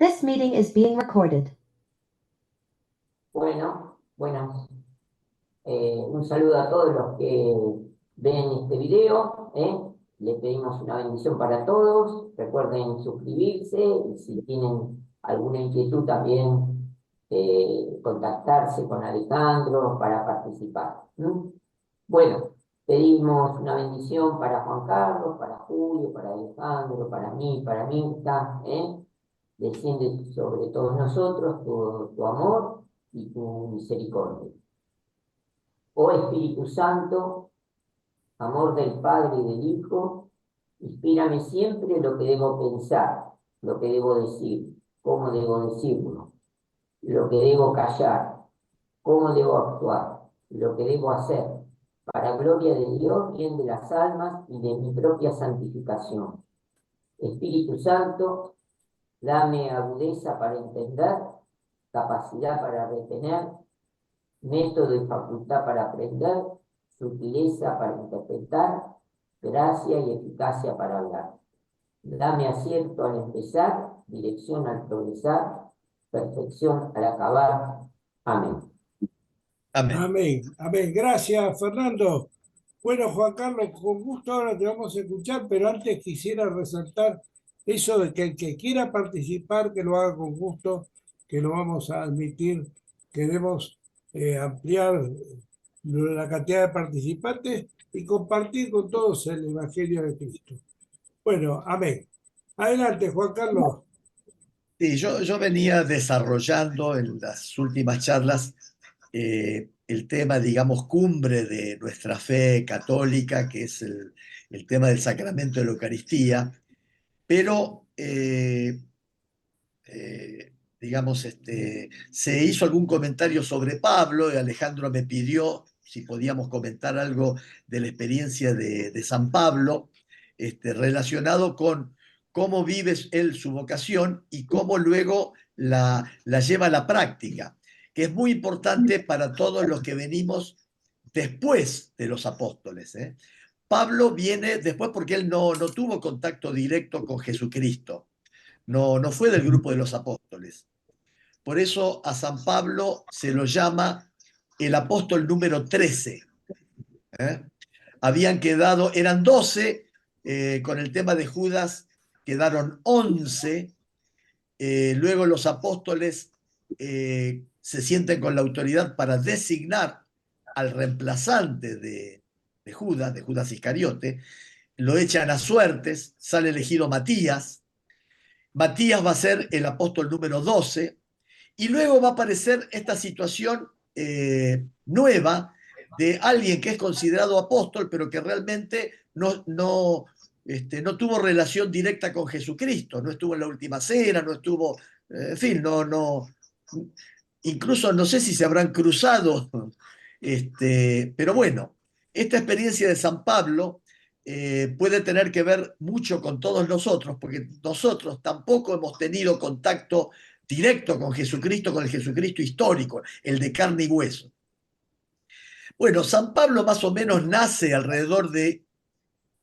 This meeting is being recorded. Bueno, un saludo a todos los que ven este video. Le pedimos una bendición para todos. Recuerden suscribirse y si tienen alguna inquietud también contactarse con Alejandro para participar. Bueno, pedimos una bendición para Juan Carlos, para Julio, para Alejandro, para mí, para Mirta. Desciende sobre todos nosotros tu amor y tu misericordia. Oh Espíritu Santo, amor del Padre y del Hijo, inspírame siempre lo que debo pensar, lo que debo decir, cómo debo decirlo, lo que debo callar, cómo debo actuar, lo que debo hacer, para gloria de Dios, bien de las almas y de mi propia santificación. Espíritu Santo, dame agudeza para entender, capacidad para retener, método y facultad para aprender, sutileza para interpretar, gracia y eficacia para hablar. Dame acierto al empezar, dirección al progresar, perfección al acabar. Amén. Amén. Amén, amén. Gracias, Fernando. Bueno, Juan Carlos, con gusto ahora te vamos a escuchar, pero antes quisiera resaltar eso de que el que quiera participar, que lo haga con gusto, que lo vamos a admitir. Queremos ampliar la cantidad de participantes y compartir con todos el Evangelio de Cristo. Bueno, amén. Adelante, Juan Carlos. Sí, yo venía desarrollando en las últimas charlas el tema, digamos, cumbre de nuestra fe católica, que es el tema del sacramento de la Eucaristía, pero, digamos, se hizo algún comentario sobre Pablo y Alejandro me pidió si podíamos comentar algo de la experiencia de San Pablo, relacionado con cómo vive él su vocación y cómo luego la lleva a la práctica, que es muy importante para todos los que venimos después de los apóstoles. Pablo viene después porque él no tuvo contacto directo con Jesucristo, no fue del grupo de los apóstoles. Por eso a San Pablo se lo llama el apóstol número 13. Habían quedado, eran 12, con el tema de Judas quedaron 11. Luego los apóstoles se sienten con la autoridad para designar al reemplazante de Judas Iscariote. Lo echan a suertes, sale elegido Matías. Matías va a ser el apóstol número 12. Y luego va a aparecer esta situación nueva de alguien que es considerado apóstol, pero que realmente no tuvo relación directa con Jesucristo, no estuvo en la última cena, no estuvo, en fin, incluso no sé si se habrán cruzado, pero bueno, esta experiencia de San Pablo puede tener que ver mucho con todos nosotros, porque nosotros tampoco hemos tenido contacto directo con Jesucristo, con el Jesucristo histórico, el de carne y hueso. Bueno, San Pablo más o menos nace alrededor de,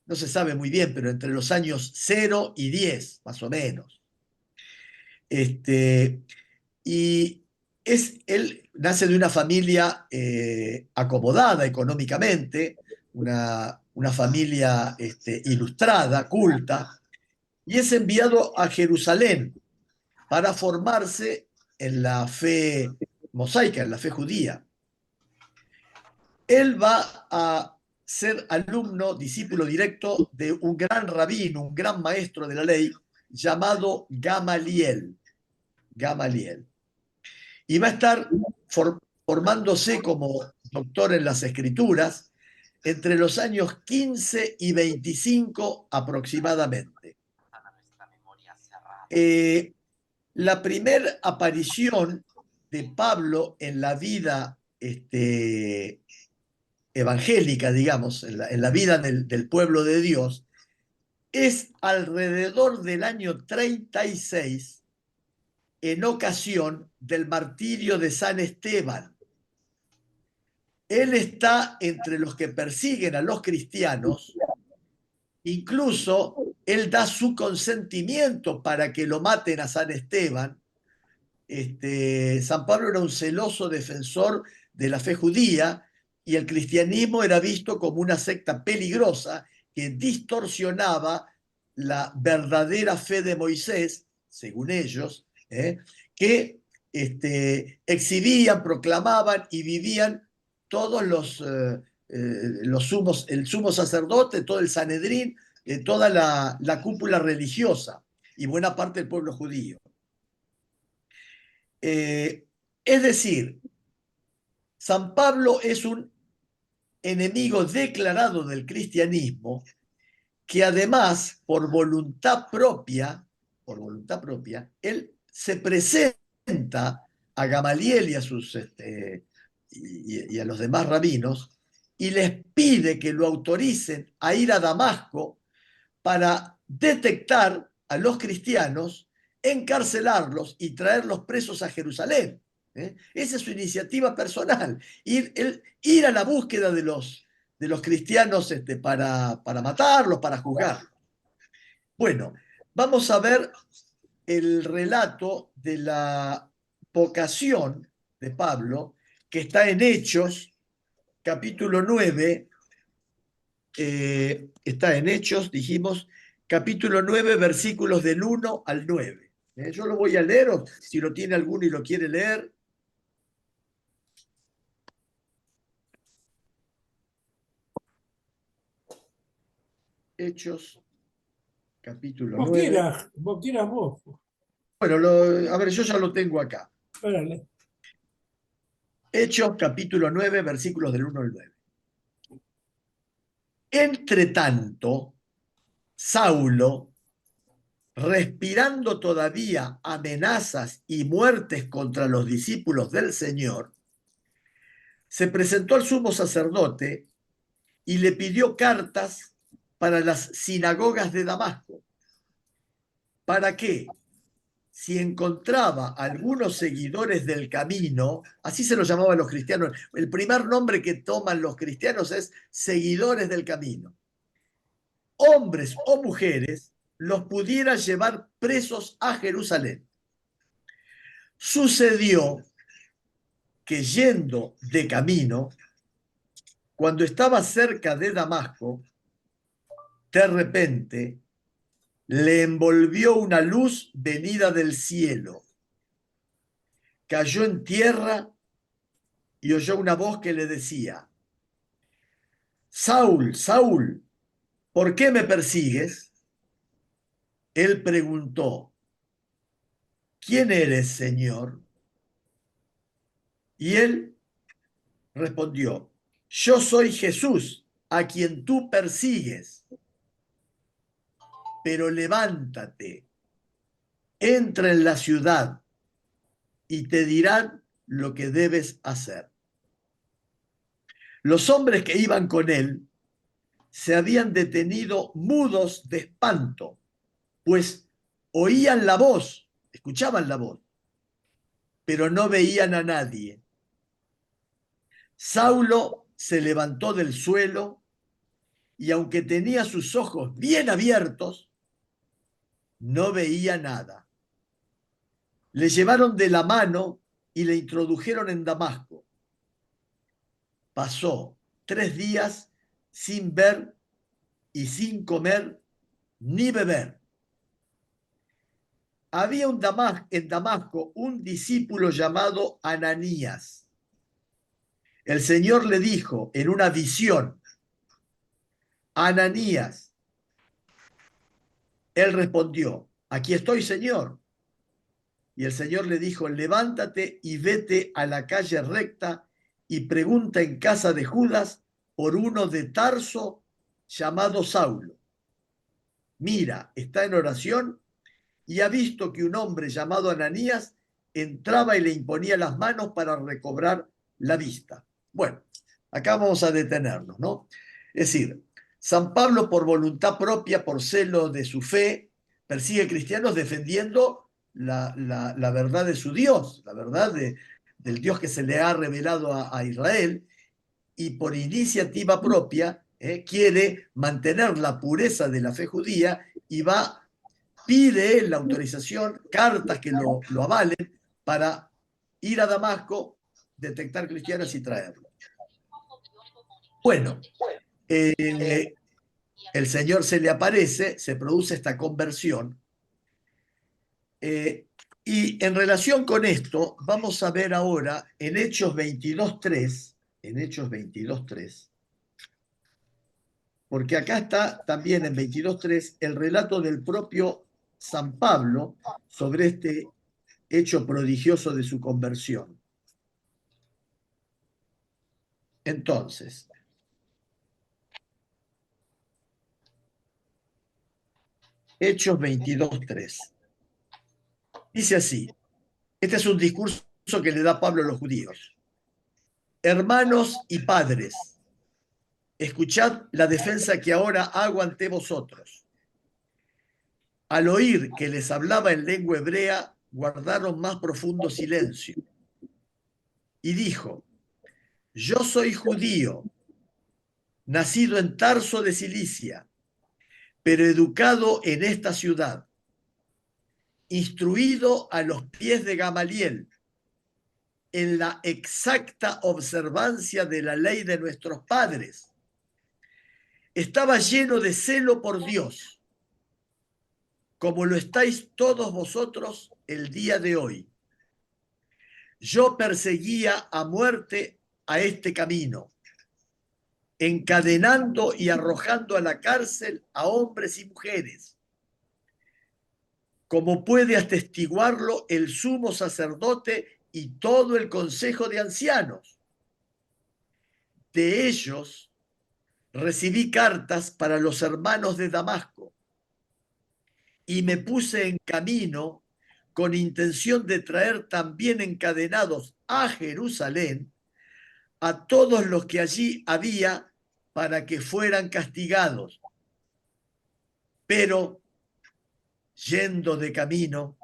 no se sabe muy bien, pero entre los años 0 y 10, más o menos. Y él nace de una familia acomodada económicamente, una familia ilustrada, culta, y es enviado a Jerusalén para formarse en la fe mosaica, en la fe judía. Él va a ser alumno, discípulo directo de un gran rabino, un gran maestro de la ley, llamado Gamaliel. Y va a estar formándose como doctor en las escrituras entre los años 15 y 25 aproximadamente. La primera aparición de Pablo en la vida evangélica, digamos, en la vida del pueblo de Dios, es alrededor del año 36, en ocasión del martirio de San Esteban. Él está entre los que persiguen a los cristianos, incluso él da su consentimiento para que lo maten a San Esteban. San Pablo era un celoso defensor de la fe judía y el cristianismo era visto como una secta peligrosa que distorsionaba la verdadera fe de Moisés, según ellos, que exhibían, proclamaban y vivían todos el sumo sacerdote, todo el Sanedrín, toda la cúpula religiosa y buena parte del pueblo judío. Es decir, San Pablo es un enemigo declarado del cristianismo que además, por voluntad propia, él se presenta a Gamaliel y a los demás rabinos y les pide que lo autoricen a ir a Damasco para detectar a los cristianos, encarcelarlos y traerlos presos a Jerusalén. Esa es su iniciativa personal, ir a la búsqueda de los cristianos para matarlos, para juzgarlos. Bueno, vamos a ver el relato de la vocación de Pablo, que está en Hechos, capítulo 9, está en Hechos, dijimos, capítulo 9, versículos del 1 al 9. Yo lo voy a leer, o si lo tiene alguno y lo quiere leer. Hechos, capítulo 9. Vos quieras vos. Bueno, a ver, yo ya lo tengo acá. Espérale. Hechos, capítulo 9, versículos del 1 al 9. Entre tanto, Saulo, respirando todavía amenazas y muertes contra los discípulos del Señor, se presentó al sumo sacerdote y le pidió cartas para las sinagogas de Damasco. ¿Para qué? Si encontraba algunos seguidores del camino, así se los llamaban los cristianos, el primer nombre que toman los cristianos es seguidores del camino, hombres o mujeres, los pudiera llevar presos a Jerusalén. Sucedió que yendo de camino, cuando estaba cerca de Damasco, de repente le envolvió una luz venida del cielo. Cayó en tierra y oyó una voz que le decía: Saúl, Saúl, ¿por qué me persigues? Él preguntó: ¿quién eres, Señor? Y él respondió: yo soy Jesús, a quien tú persigues. Pero levántate, entra en la ciudad y te dirán lo que debes hacer. Los hombres que iban con él se habían detenido mudos de espanto, pues oían la voz, escuchaban la voz, pero no veían a nadie. Saulo se levantó del suelo y aunque tenía sus ojos bien abiertos, no veía nada. Le llevaron de la mano y le introdujeron en Damasco. Pasó 3 días sin ver y sin comer ni beber. Había en Damasco un discípulo llamado Ananías. El Señor le dijo en una visión: Ananías. Él respondió: aquí estoy, Señor. Y el Señor le dijo: levántate y vete a la calle recta y pregunta en casa de Judas por uno de Tarso llamado Saulo. Mira, está en oración y ha visto que un hombre llamado Ananías entraba y le imponía las manos para recobrar la vista. Bueno, acá vamos a detenernos, ¿no? Es decir, San Pablo, por voluntad propia, por celo de su fe, persigue cristianos defendiendo la verdad de su Dios, la verdad del Dios que se le ha revelado a Israel, y por iniciativa propia quiere mantener la pureza de la fe judía y pide la autorización, cartas que lo avalen para ir a Damasco, detectar cristianos y traerlos. Bueno, el Señor se le aparece, se produce esta conversión. Y en relación con esto, vamos a ver ahora en Hechos 22.3, porque acá está también en 22.3 el relato del propio San Pablo sobre este hecho prodigioso de su conversión. Entonces, Hechos 22.3. Dice así, este es un discurso que le da Pablo a los judíos. Hermanos y padres, escuchad la defensa que ahora hago ante vosotros. Al oír que les hablaba en lengua hebrea, guardaron más profundo silencio. Y dijo, yo soy judío, nacido en Tarso de Cilicia, pero educado en esta ciudad, instruido a los pies de Gamaliel, en la exacta observancia de la ley de nuestros padres. Estaba lleno de celo por Dios, como lo estáis todos vosotros el día de hoy. Yo perseguía a muerte a este camino, encadenando y arrojando a la cárcel a hombres y mujeres, como puede atestiguarlo el sumo sacerdote y todo el consejo de ancianos. De ellos recibí cartas para los hermanos de Damasco y me puse en camino con intención de traer también encadenados a Jerusalén a todos los que allí había para que fueran castigados. Pero, yendo de camino,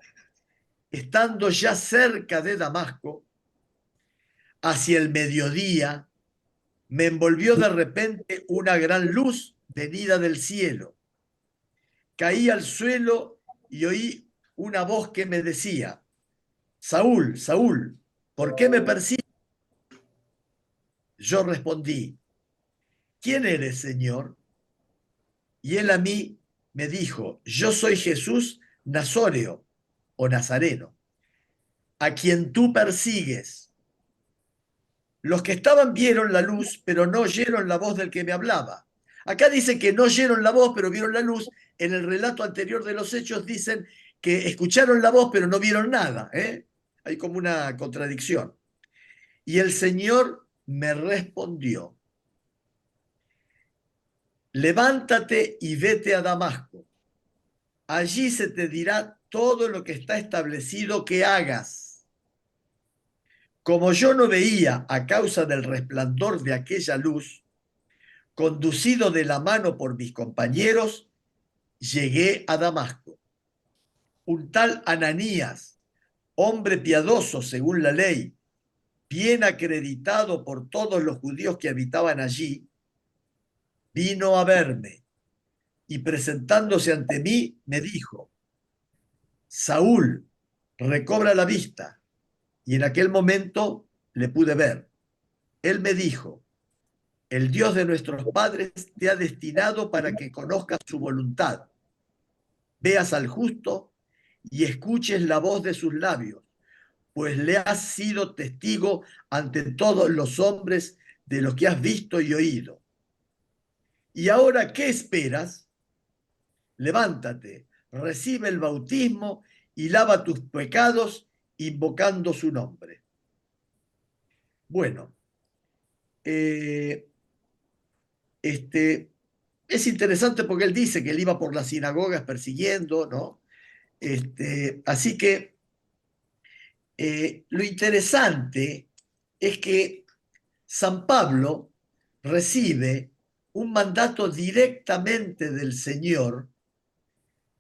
estando ya cerca de Damasco, hacia el mediodía, me envolvió de repente una gran luz venida del cielo. Caí al suelo y oí una voz que me decía, Saúl, Saúl, ¿por qué me persigues? Yo respondí, ¿quién eres, Señor? Y él a mí me dijo, yo soy Jesús Nazoreo o Nazareno, a quien tú persigues. Los que estaban vieron la luz, pero no oyeron la voz del que me hablaba. Acá dice que no oyeron la voz, pero vieron la luz. En el relato anterior de los Hechos dicen que escucharon la voz, pero no vieron nada. Hay como una contradicción. Y el Señor me respondió, levántate y vete a Damasco. Allí se te dirá todo lo que está establecido que hagas. Como yo no veía a causa del resplandor de aquella luz, conducido de la mano por mis compañeros, llegué a Damasco. Un tal Ananías, hombre piadoso según la ley, bien acreditado por todos los judíos que habitaban allí, vino a verme y presentándose ante mí me dijo, Saúl, recobra la vista. Y en aquel momento le pude ver. Él me dijo, el Dios de nuestros padres te ha destinado para que conozcas su voluntad, veas al justo y escuches la voz de sus labios, pues le has sido testigo ante todos los hombres de lo que has visto y oído. Y ahora, ¿qué esperas? Levántate, recibe el bautismo y lava tus pecados invocando su nombre. Bueno, es interesante porque él dice que él iba por las sinagogas persiguiendo, ¿no? Así que lo interesante es que San Pablo recibe un mandato directamente del Señor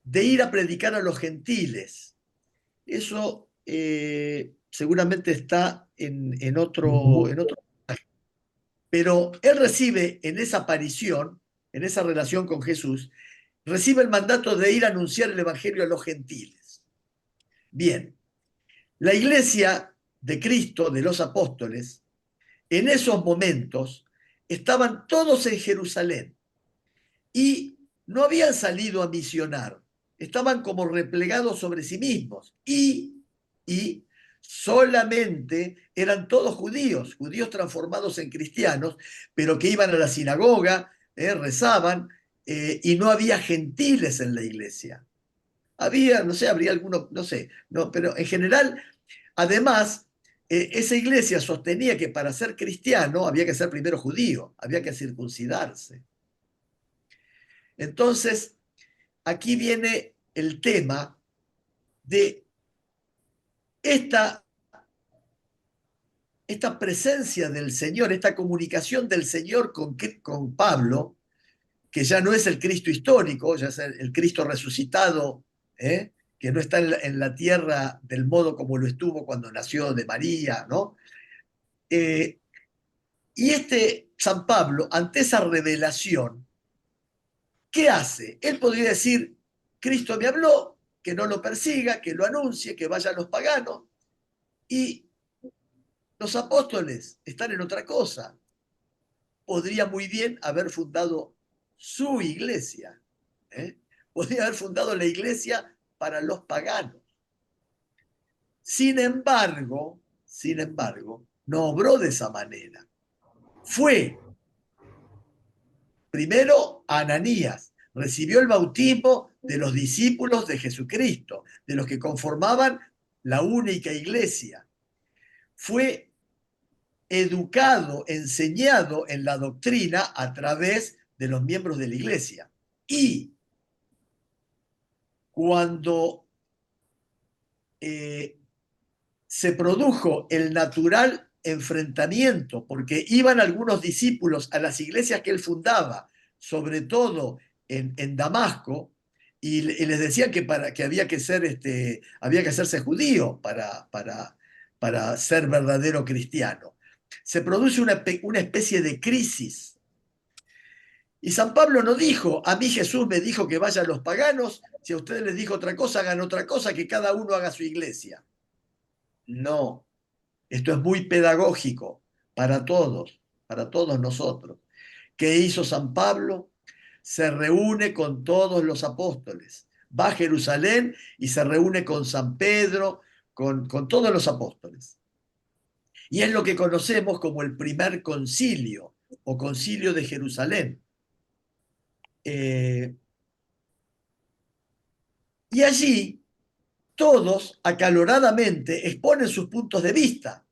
de ir a predicar a los gentiles. Eso seguramente está en otro. Pero él recibe en esa aparición, en esa relación con Jesús, recibe el mandato de ir a anunciar el evangelio a los gentiles. Bien, la iglesia de Cristo, de los apóstoles, en esos momentos estaban todos en Jerusalén y no habían salido a misionar, estaban como replegados sobre sí mismos y solamente eran todos judíos, judíos transformados en cristianos, pero que iban a la sinagoga, rezaban, y no había gentiles en la iglesia. Había, no sé, habría alguno, no sé, no, pero en general, además, esa iglesia sostenía que para ser cristiano había que ser primero judío, había que circuncidarse. Entonces, aquí viene el tema de esta presencia del Señor, esta comunicación del Señor con Pablo, que ya no es el Cristo histórico, ya es el Cristo resucitado, que no está en la tierra del modo como lo estuvo cuando nació de María, ¿no? Y San Pablo, ante esa revelación, ¿qué hace? Él podría decir, Cristo me habló, que no lo persiga, que lo anuncie, que vaya a los paganos, y los apóstoles están en otra cosa. Podría muy bien haber fundado su iglesia. Podría haber fundado la iglesia para los paganos. Sin embargo, no obró de esa manera. Fue primero a Ananías, recibió el bautismo de los discípulos de Jesucristo, de los que conformaban la única iglesia. Fue educado, enseñado en la doctrina a través de los miembros de la iglesia. Y cuando se produjo el natural enfrentamiento, porque iban algunos discípulos a las iglesias que él fundaba, sobre todo en Damasco, y les decían que había que hacerse judío para ser verdadero cristiano. Se produce una especie de crisis. Y San Pablo no dijo, a mí Jesús me dijo que vaya a los paganos, si a ustedes les dijo otra cosa, hagan otra cosa, que cada uno haga su iglesia. No, esto es muy pedagógico para todos nosotros. ¿Qué hizo San Pablo? Se reúne con todos los apóstoles, va a Jerusalén y se reúne con San Pedro, con todos los apóstoles. Y es lo que conocemos como el primer concilio o concilio de Jerusalén. Y allí todos acaloradamente exponen sus puntos de vista.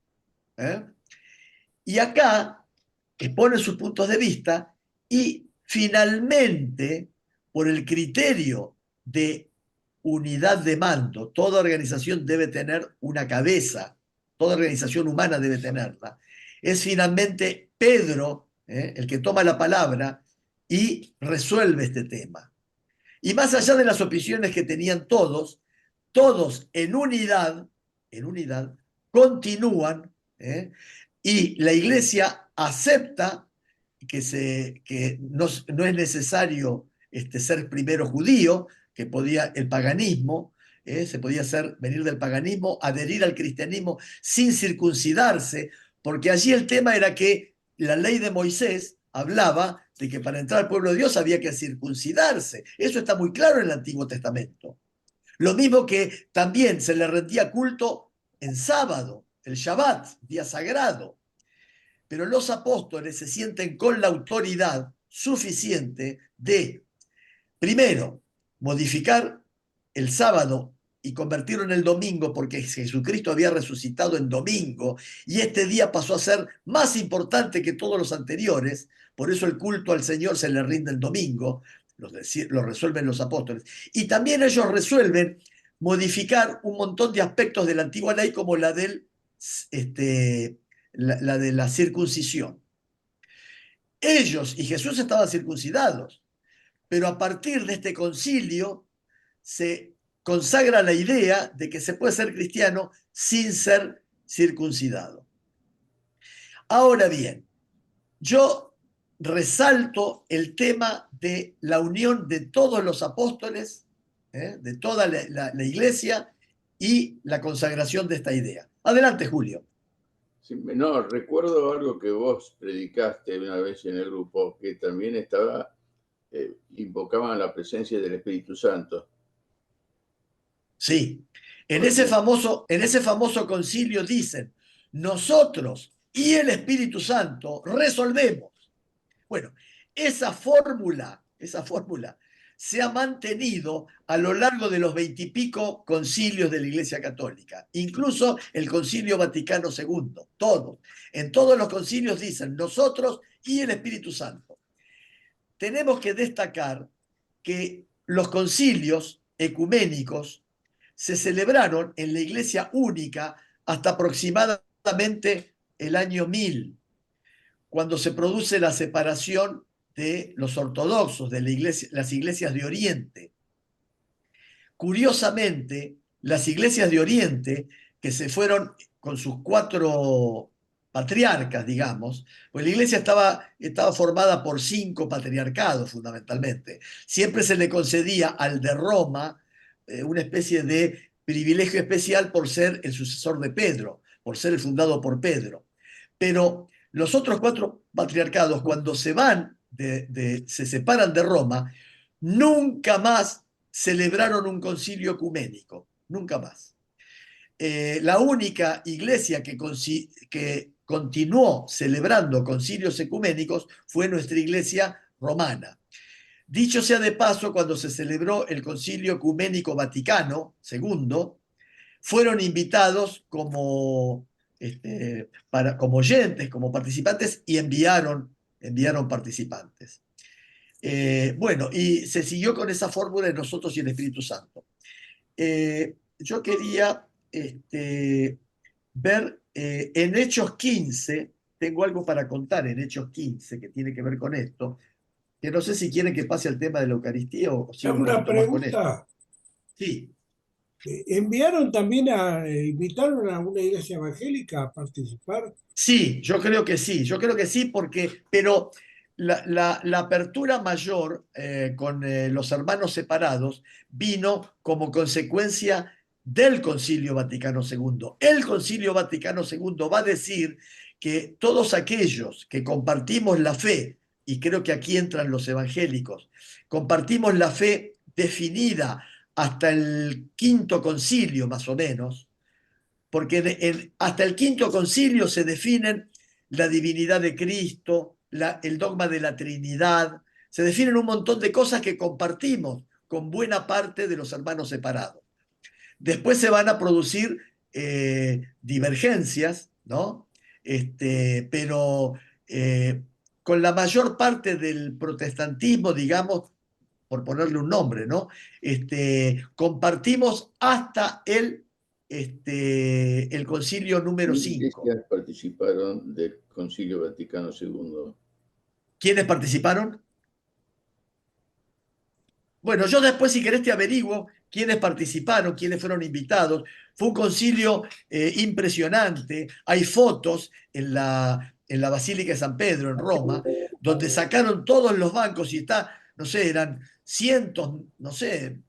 Y acá exponen sus puntos de vista y finalmente, por el criterio de unidad de mando, toda organización debe tener una cabeza, toda organización humana debe tenerla, es finalmente Pedro el que toma la palabra y resuelve este tema. Y más allá de las opiniones que tenían todos en unidad, continúan, y la iglesia acepta que no es necesario ser primero judío, que podía el paganismo, se podía venir del paganismo, adherir al cristianismo sin circuncidarse, porque allí el tema era que la ley de Moisés hablaba de que para entrar al pueblo de Dios había que circuncidarse. Eso está muy claro en el Antiguo Testamento. Lo mismo que también se le rendía culto en sábado, el Shabbat, día sagrado. Pero los apóstoles se sienten con la autoridad suficiente de, primero, modificar el sábado y convertirlo en el domingo, porque Jesucristo había resucitado en domingo, y este día pasó a ser más importante que todos los anteriores, por eso el culto al Señor se le rinde el domingo, lo resuelven los apóstoles. Y también ellos resuelven modificar un montón de aspectos de la antigua ley, como la de la circuncisión. Ellos y Jesús estaban circuncidados, pero a partir de este concilio se consagra la idea de que se puede ser cristiano sin ser circuncidado. Ahora bien, yo resalto el tema de la unión de todos los apóstoles, de toda la iglesia y la consagración de esta idea. Adelante, Julio. Sí, no, recuerdo algo que vos predicaste una vez en el grupo, que también invocaban la presencia del Espíritu Santo. Sí, en ese famoso concilio dicen, nosotros y el Espíritu Santo resolvemos. Bueno, esa fórmula se ha mantenido a lo largo de los 20 y pico concilios de la Iglesia Católica, incluso el Concilio Vaticano II, todos. En todos los concilios dicen nosotros y el Espíritu Santo. Tenemos que destacar que los concilios ecuménicos se celebraron en la Iglesia única hasta aproximadamente el año 1000, cuando se produce la separación de los ortodoxos, de las iglesias de Oriente. Curiosamente, las iglesias de Oriente, que se fueron con sus 4 patriarcas, digamos, pues la iglesia estaba formada por 5 patriarcados fundamentalmente. Siempre se le concedía al de Roma una especie de privilegio especial por ser el sucesor de Pedro, por ser el fundado por Pedro. Pero los otros 4 patriarcados, cuando se se separan de Roma, nunca más celebraron un concilio ecuménico, nunca más. La única iglesia que continuó celebrando concilios ecuménicos fue nuestra iglesia romana. Dicho sea de paso, cuando se celebró el Concilio Ecuménico Vaticano II, fueron invitados como oyentes, como participantes, y enviaron participantes. Bueno, y se siguió con esa fórmula de nosotros y el Espíritu Santo. Yo quería ver en Hechos 15, tengo algo para contar en Hechos 15 que tiene que ver con esto, que no sé si quieren que pase al tema de la Eucaristía o siga un Una poquito más con esto. pregunta. Sí, ¿Enviaron también invitaron a una iglesia evangélica a participar? sí, yo creo que sí, pero la apertura mayor con los hermanos separados vino como consecuencia del Concilio Vaticano II. El Concilio Vaticano II va a decir que todos aquellos que compartimos la fe, y creo que aquí entran los evangélicos, compartimos la fe definida hasta el quinto concilio más o menos, porque hasta el quinto concilio se definen la divinidad de Cristo, el dogma de la Trinidad, se definen un montón de cosas que compartimos con buena parte de los hermanos separados. Después se van a producir divergencias, ¿no? Pero con la mayor parte del protestantismo, digamos, por ponerle un nombre, ¿no? Compartimos hasta el concilio número ¿Qué 5. iglesias participaron del Concilio Vaticano II? ¿Quiénes participaron? Bueno, yo después, si querés, te averiguo quiénes participaron, quiénes fueron invitados. Fue un concilio impresionante. Hay fotos en la Basílica de San Pedro, en Roma, donde sacaron todos los bancos y no sé, eran cientos, no sé,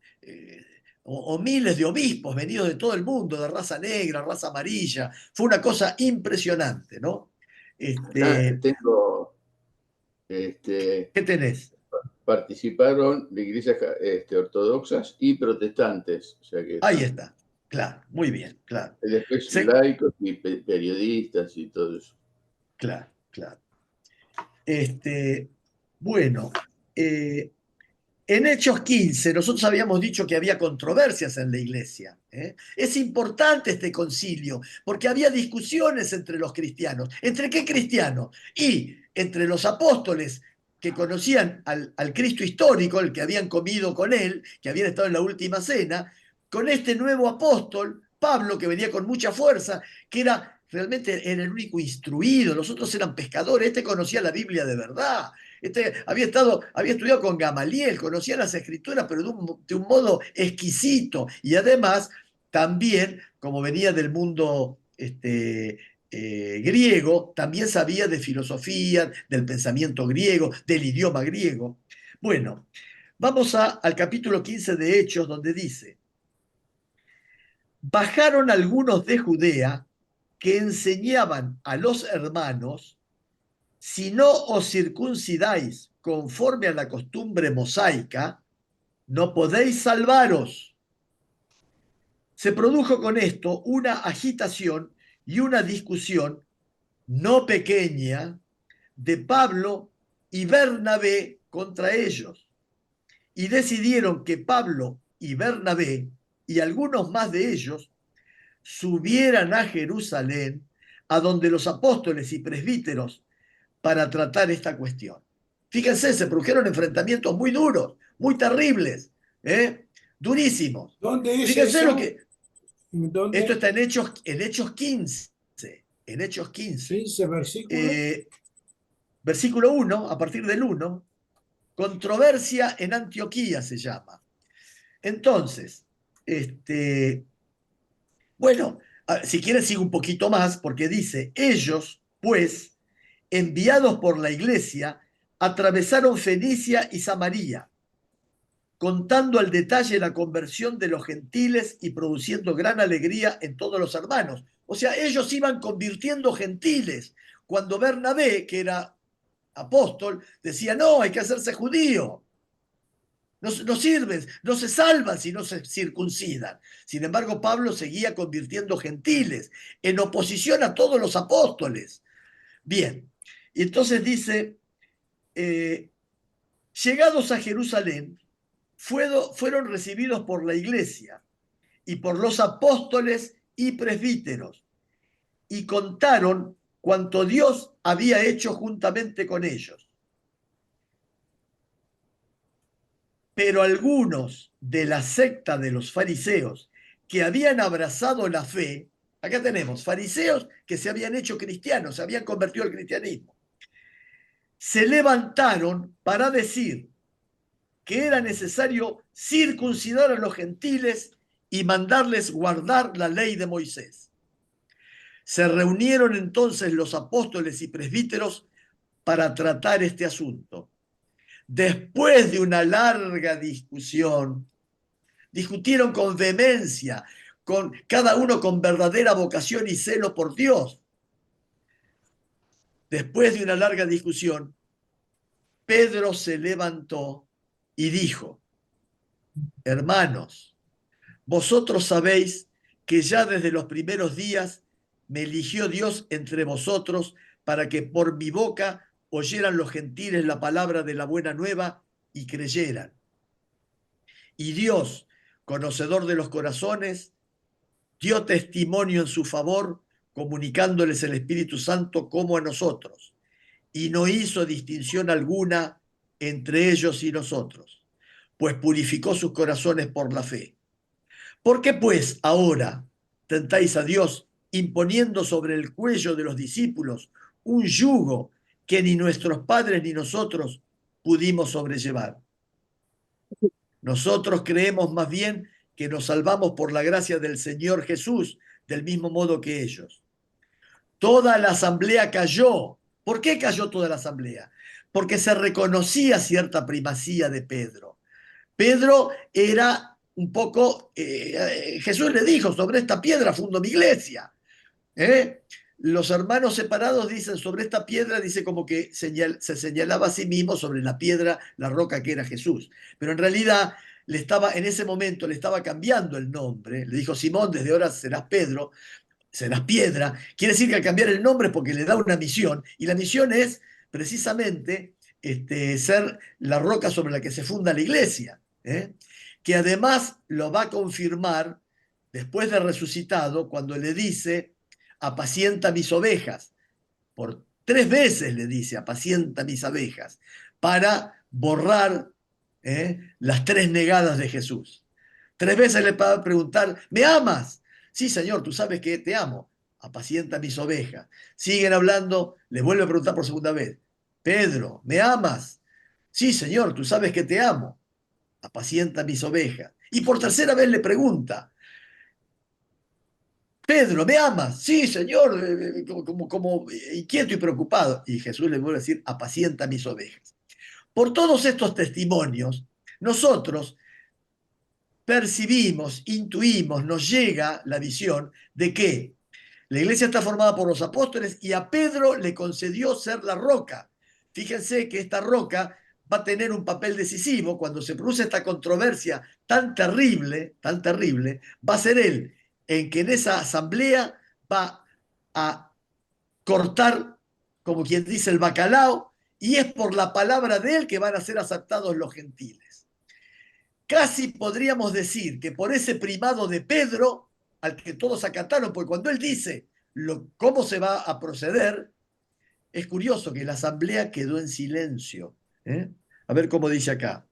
o miles de obispos venidos de todo el mundo, de raza negra, raza amarilla. Fue una cosa impresionante, ¿no? Acá tengo, ¿Qué tenés? participaron de iglesias ortodoxas y protestantes, o sea que Ahí está, claro, muy bien, claro. después Se- laicos y periodistas y todo eso. Claro, claro. Bueno, en Hechos 15 nosotros habíamos dicho que había controversias en la iglesia. Es importante este concilio porque había discusiones entre los cristianos. ¿Entre qué cristianos? Y entre los apóstoles que conocían al Cristo histórico, el que habían comido con él, que habían estado en la última cena, con este nuevo apóstol, Pablo, que venía con mucha fuerza, que realmente era el único instruido, los otros eran pescadores, este conocía la Biblia de verdad, había estudiado con Gamaliel, conocía las escrituras, pero de un modo exquisito. Y además, también, como venía del mundo griego, también sabía de filosofía, del pensamiento griego, del idioma griego. Bueno, vamos al capítulo 15 de Hechos, donde dice: bajaron algunos de Judea que enseñaban a los hermanos: si no os circuncidáis conforme a la costumbre mosaica, no podéis salvaros. Se produjo con esto una agitación y una discusión no pequeña de Pablo y Bernabé contra ellos, y decidieron que Pablo y Bernabé y algunos más de ellos subieran a Jerusalén, a donde los apóstoles y presbíteros, para tratar esta cuestión. Fíjense, se produjeron enfrentamientos muy duros, muy terribles, durísimos. ¿Dónde es Fíjense eso? lo que... ¿Dónde? Esto está en Hechos 15. En Hechos 15. 15 versículos. Versículo 1, a partir del 1, controversia en Antioquía se llama. Entonces, bueno, si quieren sigo un poquito más, porque dice: ellos, pues, enviados por la iglesia, atravesaron Fenicia y Samaria, contando al detalle la conversión de los gentiles y produciendo gran alegría en todos los hermanos. O sea, ellos iban convirtiendo gentiles, cuando Bernabé, que era apóstol, decía: no, hay que hacerse judío. No sirven, no se salvan si no se circuncidan. Sin embargo, Pablo seguía convirtiendo gentiles, en oposición a todos los apóstoles. Bien, y entonces dice: llegados a Jerusalén, fueron recibidos por la iglesia y por los apóstoles y presbíteros, y contaron cuanto Dios había hecho juntamente con ellos. Pero algunos de la secta de los fariseos que habían abrazado la fe, acá tenemos fariseos que se habían hecho cristianos, se habían convertido al cristianismo, se levantaron para decir que era necesario circuncidar a los gentiles y mandarles guardar la ley de Moisés. Se reunieron entonces los apóstoles y presbíteros para tratar este asunto. Después de una larga discusión, discutieron con vehemencia, con cada uno con verdadera vocación y celo por Dios. Después de una larga discusión, Pedro se levantó y dijo: hermanos, vosotros sabéis que ya desde los primeros días me eligió Dios entre vosotros para que por mi boca oyeran los gentiles la palabra de la buena nueva y creyeran. Y Dios, conocedor de los corazones, dio testimonio en su favor, comunicándoles el Espíritu Santo como a nosotros, y no hizo distinción alguna entre ellos y nosotros, pues purificó sus corazones por la fe. ¿Por qué pues ahora tentáis a Dios imponiendo sobre el cuello de los discípulos un yugo que ni nuestros padres ni nosotros pudimos sobrellevar? Nosotros creemos más bien que nos salvamos por la gracia del Señor Jesús, del mismo modo que ellos. Toda la asamblea cayó. ¿Por qué cayó toda la asamblea? Porque se reconocía cierta primacía de Pedro. Pedro era un poco, Jesús le dijo: sobre esta piedra fundo mi iglesia. Los hermanos separados dicen: sobre esta piedra, dice como que se señalaba a sí mismo sobre la piedra, la roca que era Jesús. Pero en realidad en ese momento le estaba cambiando el nombre. Le dijo: Simón, desde ahora serás Pedro, serás piedra. Quiere decir que al cambiar el nombre es porque le da una misión, y la misión es precisamente ser la roca sobre la que se funda la iglesia, que además lo va a confirmar después de resucitado, cuando le dice: apacienta mis ovejas. Por 3 veces le dice: apacienta mis abejas, para borrar las 3 negadas de Jesús. 3 veces le va a preguntar: ¿me amas? Sí, Señor, tú sabes que te amo. Apacienta mis ovejas. Siguen hablando, le vuelve a preguntar por segunda vez: Pedro, ¿me amas? Sí, Señor, tú sabes que te amo. Apacienta mis ovejas. Y por tercera vez le pregunta: Pedro, ¿me amas? Sí, Señor, como inquieto y preocupado. Y Jesús le vuelve a decir, apacienta mis ovejas. Por todos estos testimonios, nosotros percibimos, intuimos, nos llega la visión de que la iglesia está formada por los apóstoles y a Pedro le concedió ser la roca. Fíjense que esta roca va a tener un papel decisivo cuando se produce esta controversia tan terrible, va a ser él en que en esa asamblea va a cortar, como quien dice, el bacalao, y es por la palabra de él que van a ser aceptados los gentiles. Casi podríamos decir que por ese primado de Pedro, al que todos acataron, porque cuando él dice cómo se va a proceder, es curioso que la asamblea quedó en silencio. A ver cómo dice acá.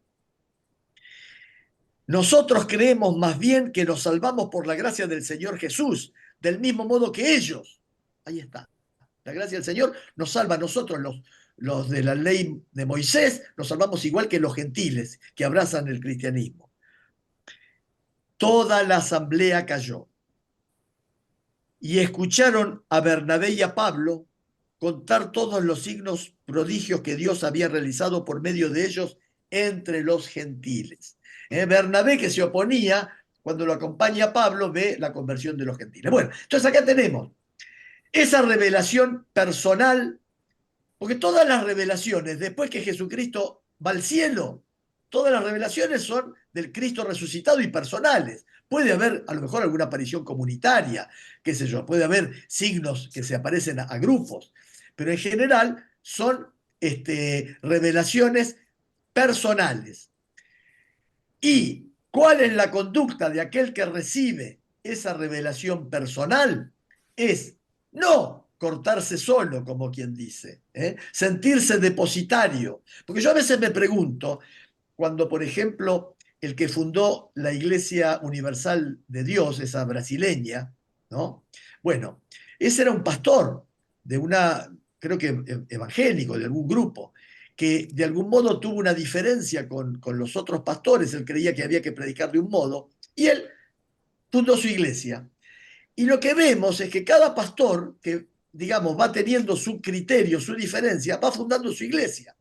Nosotros creemos más bien que nos salvamos por la gracia del Señor Jesús, del mismo modo que ellos. Ahí está. La gracia del Señor nos salva a nosotros, los de la ley de Moisés, nos salvamos igual que los gentiles que abrazan el cristianismo. Toda la asamblea cayó y escucharon a Bernabé y a Pablo contar todos los signos prodigios que Dios había realizado por medio de ellos entre los gentiles. Bernabé, que se oponía, cuando lo acompaña a Pablo, ve la conversión de los gentiles. Bueno, entonces acá tenemos esa revelación personal, porque todas las revelaciones, después que Jesucristo va al cielo, todas las revelaciones son del Cristo resucitado y personales. Puede haber a lo mejor alguna aparición comunitaria, qué sé yo, puede haber signos que se aparecen a grupos, pero en general son revelaciones personales. ¿Y cuál es la conducta de aquel que recibe esa revelación personal? Es no cortarse solo, como quien dice, sentirse depositario. Porque yo a veces me pregunto, cuando por ejemplo el que fundó la Iglesia Universal de Dios, esa brasileña, ¿no? Bueno, ese era un pastor de una, creo que evangélico, de algún grupo, que de algún modo tuvo una diferencia con los otros pastores, él creía que había que predicar de un modo, y él fundó su iglesia. Y lo que vemos es que cada pastor que, digamos, va teniendo su criterio, su diferencia, va fundando su iglesia.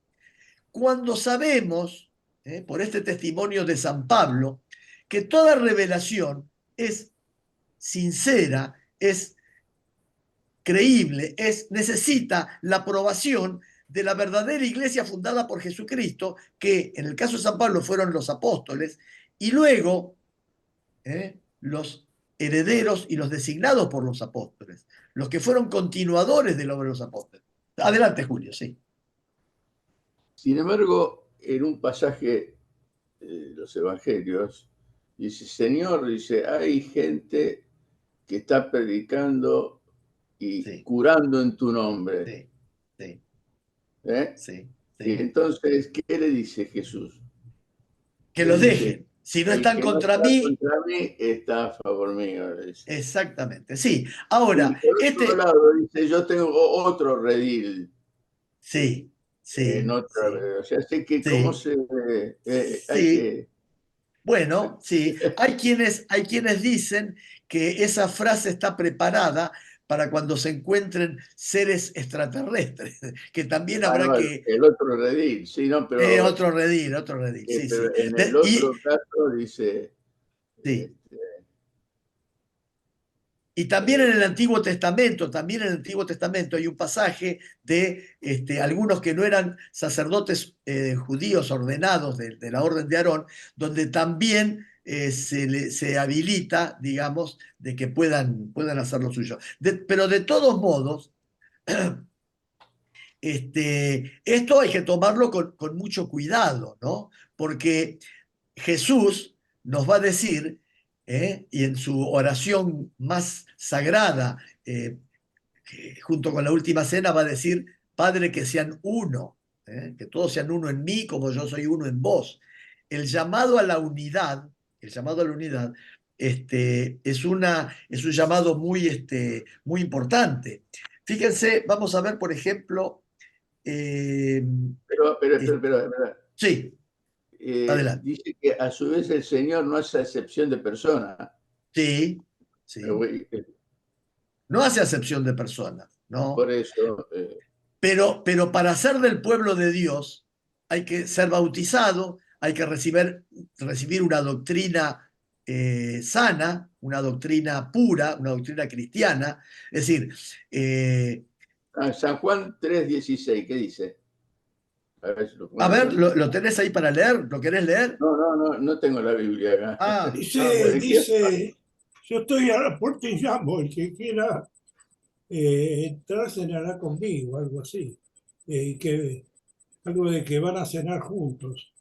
Cuando sabemos, por este testimonio de San Pablo, que toda revelación es sincera, es creíble, necesita la aprobación de la verdadera iglesia fundada por Jesucristo, que en el caso de San Pablo fueron los apóstoles, y luego los herederos y los designados por los apóstoles, los que fueron continuadores de la obra de los apóstoles. Adelante, Julio, sí. Sin embargo, en un pasaje de los evangelios, dice, Señor, dice, hay gente que está predicando y Sí. curando en tu nombre. Sí, sí, ¿Eh? sí, Y sí. entonces, ¿qué le dice Jesús? Que Le los dice, dejen. Si no el están que no contra está mí, contra mí está a favor mío. Le dice. exactamente. Sí, Y ahora, por otro lado, dice, yo tengo otro redil. Sí, sí, Otra, sí, o sea, sé que cómo sí, se... hay sí. que... Bueno, sí. Hay quienes dicen que esa frase está preparada para cuando se encuentren seres extraterrestres, que también Ah, habrá no, que... el otro redil, sí, no, otro redil, sí, sí. pero en el otro caso dice... Sí. este, Y también en el Antiguo Testamento, hay un pasaje de algunos que no eran sacerdotes judíos ordenados de la orden de Aarón, donde también se habilita, digamos, de que puedan hacer lo suyo. Pero de todos modos, esto hay que tomarlo con mucho cuidado, ¿no? Porque Jesús nos va a decir, y en su oración más sagrada, junto con la última cena, va a decir, Padre, que sean uno, que todos sean uno en mí como yo soy uno en vos. El llamado a la unidad, es un llamado muy importante. Fíjense, vamos a ver, por ejemplo, Pero, sí, adelante. dice que a su vez el Señor no hace excepción de persona. Sí, sí. no hace acepción de personas, ¿no? Por eso, Pero para ser del pueblo de Dios hay que ser bautizado, hay que recibir una doctrina sana, una doctrina pura, una doctrina cristiana. Es decir, San Juan 3:16, ¿qué dice? A ver si lo a pongo ver, acá. ¿lo tenés ahí para leer? ¿Lo querés leer? No tengo la Biblia acá. Dice, Bueno, yo estoy a la puerta y llamo, el que quiera entrar cenará conmigo, algo así. Algo de que van a cenar juntos.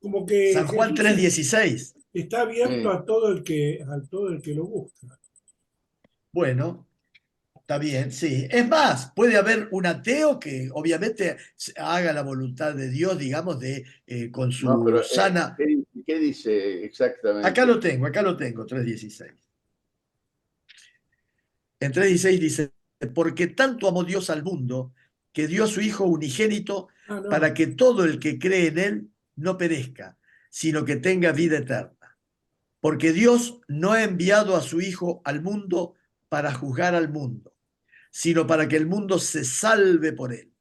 Como que San Juan Jesús 3:16. está abierto Sí. a todo el que lo busca. Bueno, está bien, sí. Es más, puede haber un ateo que obviamente haga la voluntad de Dios, digamos, con No, su pero sana... ¿qué dice exactamente? Acá lo tengo, 3:16. En 3:16 dice, porque tanto amó Dios al mundo, que dio a su Hijo unigénito Ah, para no. que todo el que cree en Él no perezca, sino que tenga vida eterna. Porque Dios no ha enviado a su Hijo al mundo para juzgar al mundo, sino para que el mundo se salve por Él.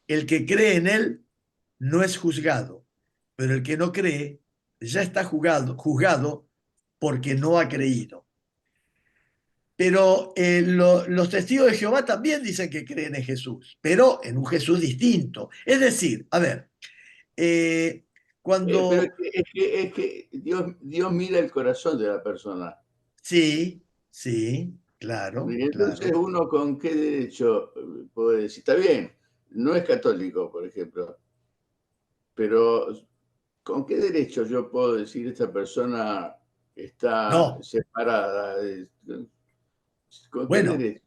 El que cree en Él no es juzgado, pero el que no cree ya está juzgado porque no ha creído. Pero los testigos de Jehová también dicen que creen en Jesús, pero en un Jesús distinto. Es decir, a ver, Pero cuando... es que Dios mira el corazón de la persona. Sí, sí, claro, Y entonces claro. uno con qué derecho puede decir, está bien, no es católico, por ejemplo, pero ¿con qué derecho yo puedo decir esta persona está No, separada? ¿Con qué bueno, derecho?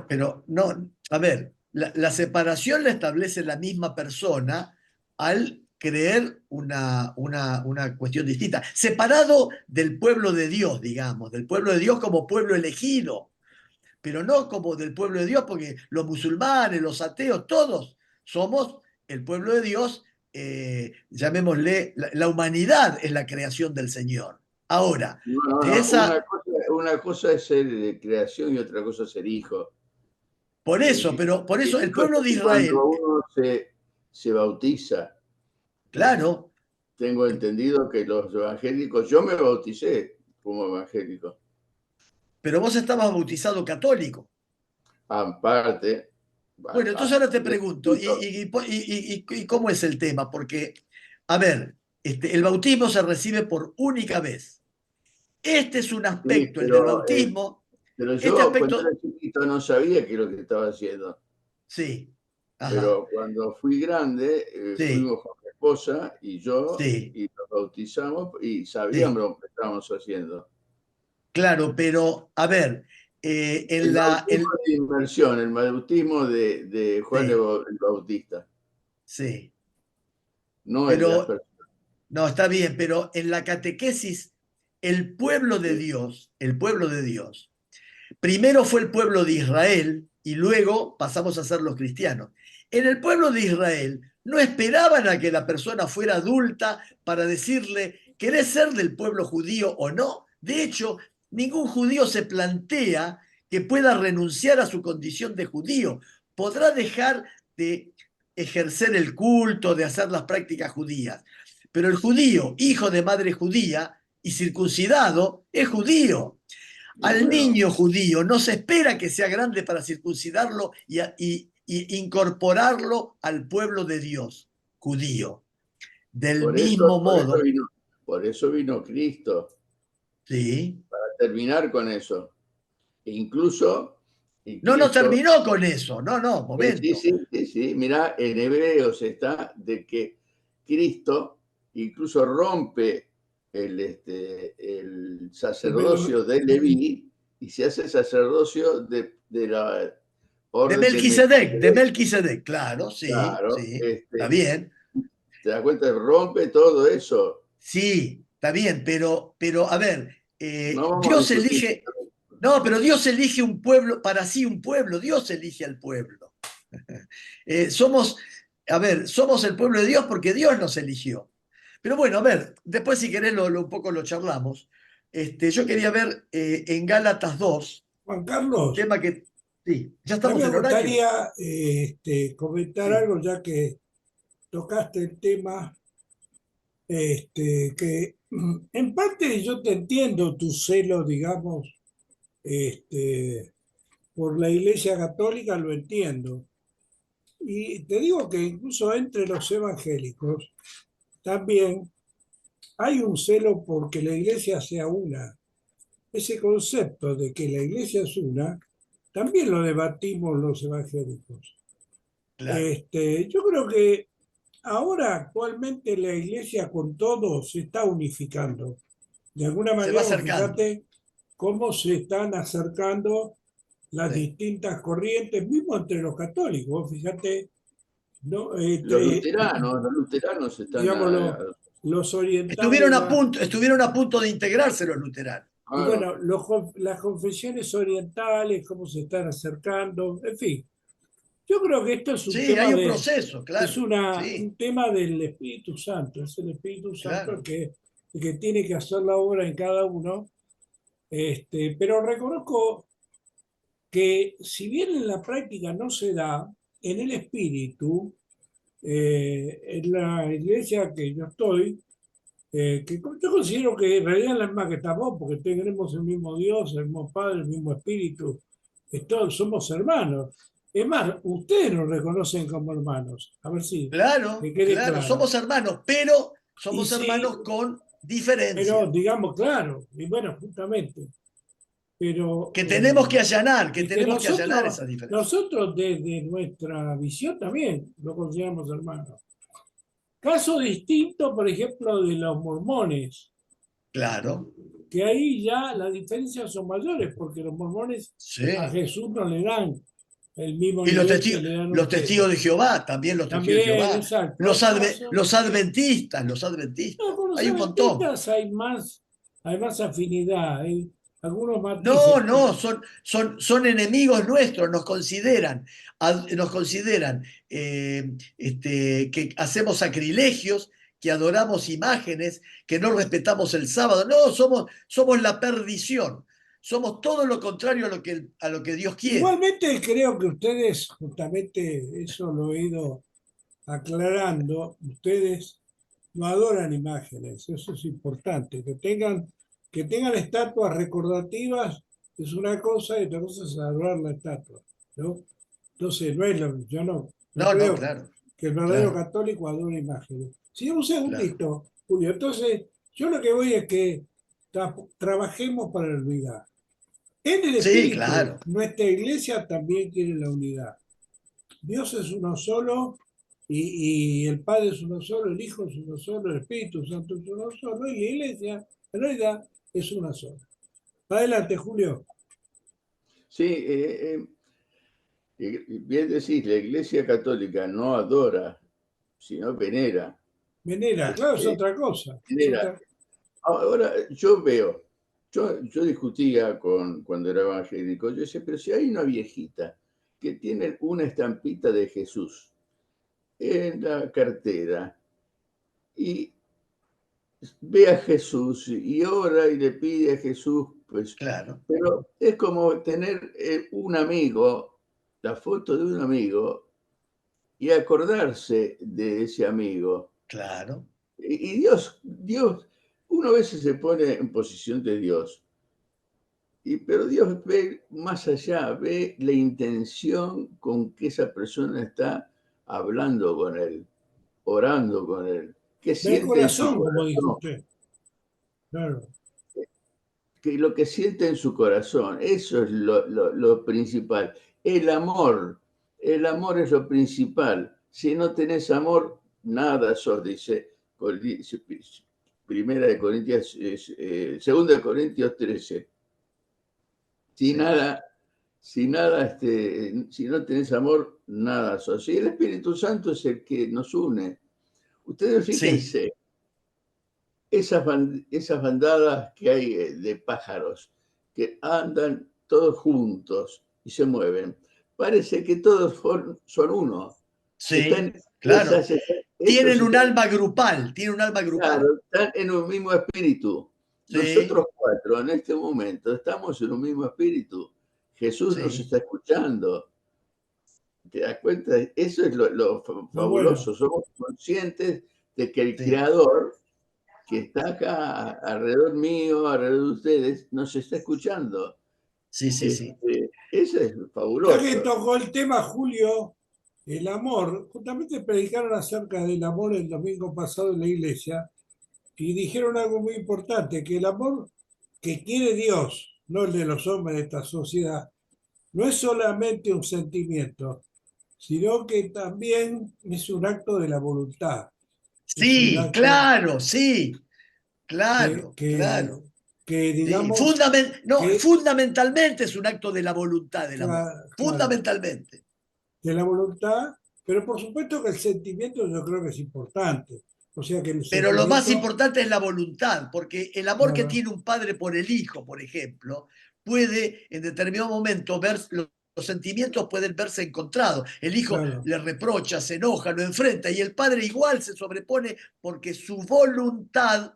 pero no, a ver, la separación la establece la misma persona al creer una cuestión distinta. Separado del pueblo de Dios, digamos, del pueblo de Dios como pueblo elegido, pero no como del pueblo de Dios, porque los musulmanes, los ateos, todos somos el pueblo de Dios, llamémosle, la humanidad es la creación del Señor. Ahora, de No, esa, una cosa es ser de creación y otra cosa es ser hijo. por eso, Y pero por eso el hijo es pueblo de cuando Israel, uno se bautiza. claro, Tengo entendido que los evangélicos, yo me bauticé como evangélico, pero vos estabas bautizado católico. aparte, Bueno, entonces ahora te pregunto, ¿y cómo es el tema? Porque, a ver, el bautismo se recibe por única vez. Este es un sí, aspecto, el del bautismo, pero este yo cuando aspecto, era chiquito no sabía qué es lo que estaba haciendo. sí, ajá, Pero cuando fui grande, sí, fuimos con mi esposa y yo sí, y nos bautizamos y sabíamos sí, lo que estábamos haciendo. claro, pero, a ver, El bautismo de inmersión, el bautismo de Juan sí, el Bautista, sí, no el de las pero, personas. no, está bien, pero en la catequesis, el pueblo de Dios, primero fue el pueblo de Israel y luego pasamos a ser los cristianos. En el pueblo de Israel no esperaban a que la persona fuera adulta para decirle, ¿querés ser del pueblo judío o no? De hecho, ningún judío se plantea que pueda renunciar a su condición de judío. Podrá dejar de ejercer el culto, de hacer las prácticas judías. Pero el judío, hijo de madre judía y circuncidado, es judío. Y Al bueno, niño judío no se espera que sea grande para circuncidarlo y incorporarlo al pueblo de Dios judío. Del mismo modo, por eso vino Cristo, ¿sí? para terminar con eso. E incluso, y No, no Cristo, terminó con eso, no, no, momento. sí, mirá, en Hebreos está de que Cristo incluso rompe el sacerdocio de Leví y se hace sacerdocio de la orden de De Melquisedec. Melquisedec, claro, sí, Claro, sí, está bien. te das cuenta, rompe todo eso. Sí, está bien, pero a ver, No vamos a Dios discutir. elige, no, pero Dios elige un pueblo, para sí un pueblo, Dios elige al pueblo. Somos, a ver, somos el pueblo de Dios porque Dios nos eligió. Pero bueno, a ver, después si querés un poco lo charlamos. Yo quería ver en Gálatas 2, Juan un Carlos, tema que... Sí, ya a mí estamos me en horario. gustaría comentar Sí. algo, ya que tocaste el tema, que en parte yo te entiendo tu celo, digamos, por la Iglesia Católica, lo entiendo. Y te digo que incluso entre los evangélicos también hay un celo porque la Iglesia sea una. Ese concepto de que la Iglesia es una, también lo debatimos los evangélicos. Claro. Yo creo que ahora actualmente la Iglesia con todo se está unificando. De alguna Se va manera, vos acercando. fíjate cómo se están acercando las Sí. distintas corrientes, mismo entre los católicos. Vos fíjate, ¿no? Los luteranos están Digamos, los orientales, Estuvieron a punto de integrarse los luteranos. y claro, bueno, las confesiones orientales, cómo se están acercando, en fin. Yo creo que esto es un Sí, tema hay un proceso, es claro. Sí, un tema del Espíritu Santo, es el Espíritu Santo claro. el que tiene que hacer la obra en cada uno. Pero reconozco que si bien en la práctica no se da, en el espíritu, en la iglesia que yo estoy, yo considero que en realidad es la misma que estamos, porque tenemos el mismo Dios, el mismo Padre, el mismo Espíritu, todos somos hermanos. Es más, ustedes nos reconocen como hermanos. A ver si Claro, me quede claro. claro. Somos hermanos, pero Y somos sí, hermanos con pero diferencia. digamos, claro, y bueno, justamente, pero Que y que tenemos que allanar esas diferencias. nosotros desde nuestra visión también lo consideramos hermanos. Caso distinto, por ejemplo, de los mormones, Claro, que ahí ya las diferencias son mayores, porque los mormones a sí. Jesús no le dan el mismo Y nivel que le dan los ustedes. testigos de Jehová, también los testigos de También, Jehová. exacto, hay casos. Los adventistas, No, con los Hay un montón. adventistas hay más afinidad, hay algunos No, matices, no, son enemigos nuestros, nos consideran que hacemos sacrilegios, que adoramos imágenes, que no respetamos el sábado. No, somos la perdición. Somos todo lo contrario a lo que Dios quiere. igualmente creo que ustedes, justamente eso lo he ido aclarando, ustedes no adoran imágenes, eso es importante, que tengan estatuas recordativas es una cosa y otra cosa es adorar la estatua, ¿no? Entonces, yo no No, no, creo claro, que el verdadero claro, católico adore imágenes. Sí, un claro. segundito, Julio. Entonces, yo lo que voy es que trabajemos para la unidad. En el Sí, espíritu, claro. nuestra iglesia también quiere la unidad. Dios es uno solo y el Padre es uno solo, el Hijo es uno solo, el Espíritu Santo es uno solo y la iglesia en realidad es una sola. Adelante, Julio. sí, bien decís, la Iglesia Católica no adora, sino venera. Venera, claro, es Este, otra cosa. venera. Ahora, yo veo, yo discutía cuando era evangélico, yo decía, pero si hay una viejita que tiene una estampita de Jesús en la cartera y ve a Jesús y ora y le pide a Jesús, pues, Claro, pero es como tener un amigo, la foto de un amigo y acordarse de ese amigo. claro. Y Dios, uno a veces se pone en posición de Dios, pero Dios ve más allá, ve la intención con que esa persona está hablando con él, orando con él, qué Del siente en su corazón, como dijo corazón, usted. Claro. que lo que siente en su corazón, eso es lo principal. El amor es lo principal. Si no tenés amor, nada sos, dice Primera de Corintios, Segunda de Corintios 13. Si Sí, nada, si no tenés amor, nada sos. Y el Espíritu Santo es el que nos une. Ustedes sí, fíjense, esas bandadas que hay de pájaros que andan todos juntos y se mueven. Parece que todos son uno. sí, claro. Estos están, Tienen un alma grupal. claro, están en un mismo espíritu. Nosotros cuatro en este momento estamos en un mismo espíritu. Jesús nos Sí. está escuchando. ¿Te das cuenta? Eso es lo fabuloso. Somos conscientes de que el Sí. Creador, que está acá alrededor mío, alrededor de ustedes, nos está escuchando. Sí, sí, sí. Eso es Ya que fabuloso. tocó el tema, Julio, el amor, justamente predicaron acerca del amor el domingo pasado en la iglesia y dijeron algo muy importante, que el amor que quiere Dios, no el de los hombres de esta sociedad, no es solamente un sentimiento, sino que también es un acto de la voluntad. Es un Sí, acto claro, sí, que, claro, que, claro. que Sí, digamos, no, que, fundamentalmente es un acto de la voluntad del amor. claro, Fundamentalmente. de la voluntad, pero por supuesto que el sentimiento yo creo que es importante. O sea que el Pero lo más sentimiento, importante es la voluntad, porque el amor que claro, tiene un padre por el hijo, por ejemplo, puede en determinado momento ver los sentimientos pueden verse encontrados. El hijo claro, le reprocha, se enoja, lo enfrenta y el padre igual se sobrepone porque su voluntad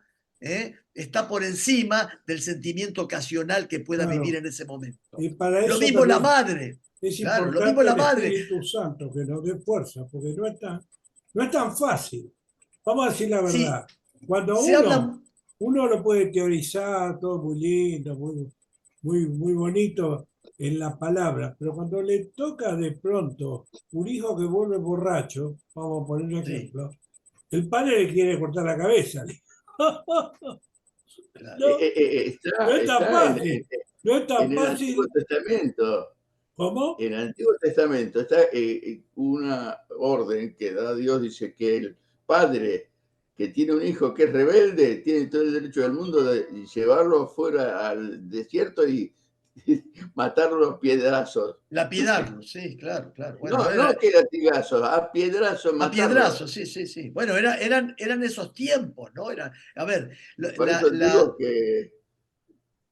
está por encima del sentimiento ocasional que pueda vivir claro. en ese momento. Y para Lo eso mismo la también madre, es claro, lo mismo importante la el madre. Espíritu Santo que nos dé fuerza, porque no es tan fácil. Vamos a decir la Sí, verdad. Cuando se habla, uno lo puede teorizar, todo muy lindo, muy bonito en las palabras, pero cuando le toca de pronto un hijo que vuelve borracho, vamos a poner un sí, ejemplo, el padre le quiere cortar la cabeza. claro, No, no es tan Está fácil. No es tan en el Antiguo fácil. Testamento. ¿Cómo? En el Antiguo Testamento está una orden que da Dios, dice que el padre que tiene un hijo que es rebelde tiene todo el derecho del mundo de llevarlo fuera al desierto y matarlo a piedrazos. lapidarlo, sí, claro, claro. Bueno, No, no que latigazos, a piedrazos a matarlo. piedrazos, sí, sí, sí. Bueno, eran esos tiempos, ¿no? A ver, Por eso digo que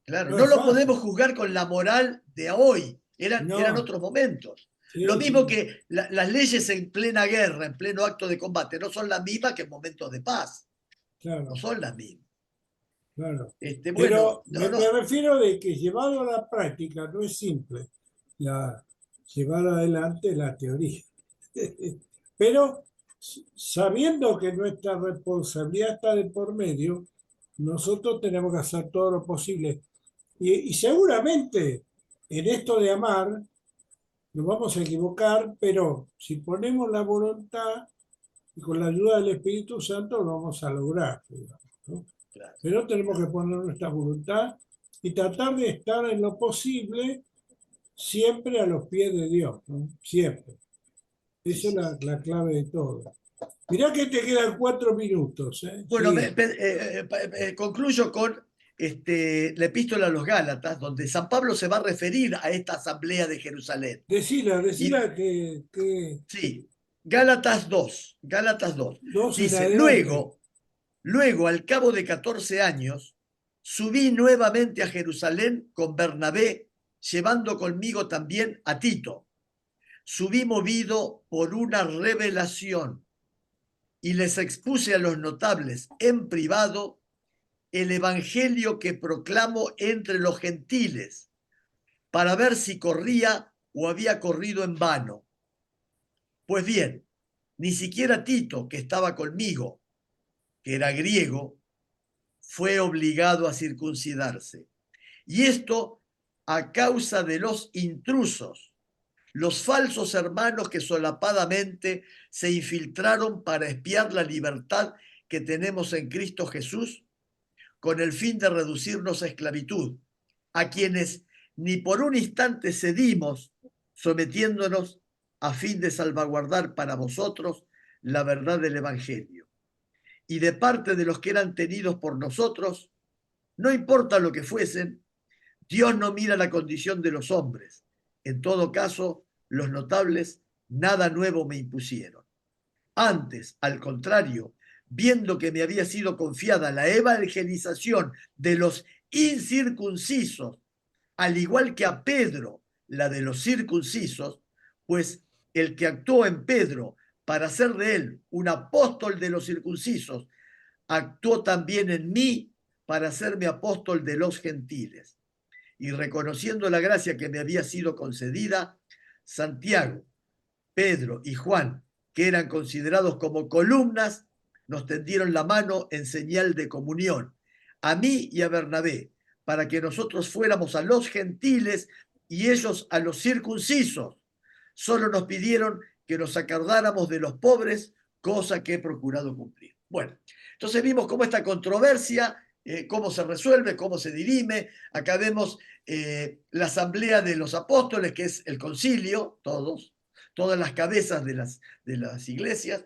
claro, No no es lo fácil. podemos juzgar con la moral de hoy, eran No. otros momentos. Lo Sí, mismo sí, que las leyes en plena guerra, en pleno acto de combate, no son las mismas que en momentos de paz, no claro, son las mismas. claro. Bueno, Pero no, no, me refiero de que llevado a la práctica no es simple llevar adelante la teoría. Pero sabiendo que nuestra responsabilidad está de por medio, nosotros tenemos que hacer todo lo posible. Y seguramente en esto de amar nos vamos a equivocar, pero si ponemos la voluntad y con la ayuda del Espíritu Santo lo vamos a lograr, digamos, ¿no? claro, Pero tenemos que claro. poner nuestra voluntad y tratar de estar en lo posible siempre a los pies de Dios, ¿no? Siempre. Sí, Esa es sí, sí. la clave de todo. Mirá que te quedan 4 minutos, ¿eh? Bueno, Sí, concluyo con la epístola a los Gálatas, donde San Pablo se va a referir a esta asamblea de Jerusalén. decila Y que sí, Gálatas 2. dos en Dice, adelante. luego, al cabo de 14 años, subí nuevamente a Jerusalén con Bernabé, llevando conmigo también a Tito. Subí movido por una revelación y les expuse a los notables en privado el evangelio que proclamo entre los gentiles, para ver si corría o había corrido en vano. Pues bien, ni siquiera Tito, que estaba conmigo, que era griego, fue obligado a circuncidarse. Y esto a causa de los intrusos, los falsos hermanos que solapadamente se infiltraron para espiar la libertad que tenemos en Cristo Jesús, con el fin de reducirnos a esclavitud, a quienes ni por un instante cedimos, sometiéndonos a fin de salvaguardar para vosotros la verdad del Evangelio. Y de parte de los que eran tenidos por nosotros, no importa lo que fuesen, Dios no mira la condición de los hombres. En todo caso, los notables nada nuevo me impusieron. Antes, al contrario, viendo que me había sido confiada la evangelización de los incircuncisos, al igual que a Pedro la de los circuncisos, pues el que actuó en Pedro para hacer de él un apóstol de los circuncisos, actuó también en mí para hacerme apóstol de los gentiles. Y reconociendo la gracia que me había sido concedida, Santiago, Pedro y Juan, que eran considerados como columnas, nos tendieron la mano en señal de comunión, a mí y a Bernabé, para que nosotros fuéramos a los gentiles y ellos a los circuncisos. Solo nos pidieron que nos acordáramos de los pobres, cosa que he procurado cumplir. Bueno, entonces vimos cómo esta controversia, cómo se resuelve, cómo se dirime. Acá vemos la asamblea de los apóstoles, que es el concilio, todas las cabezas de las iglesias.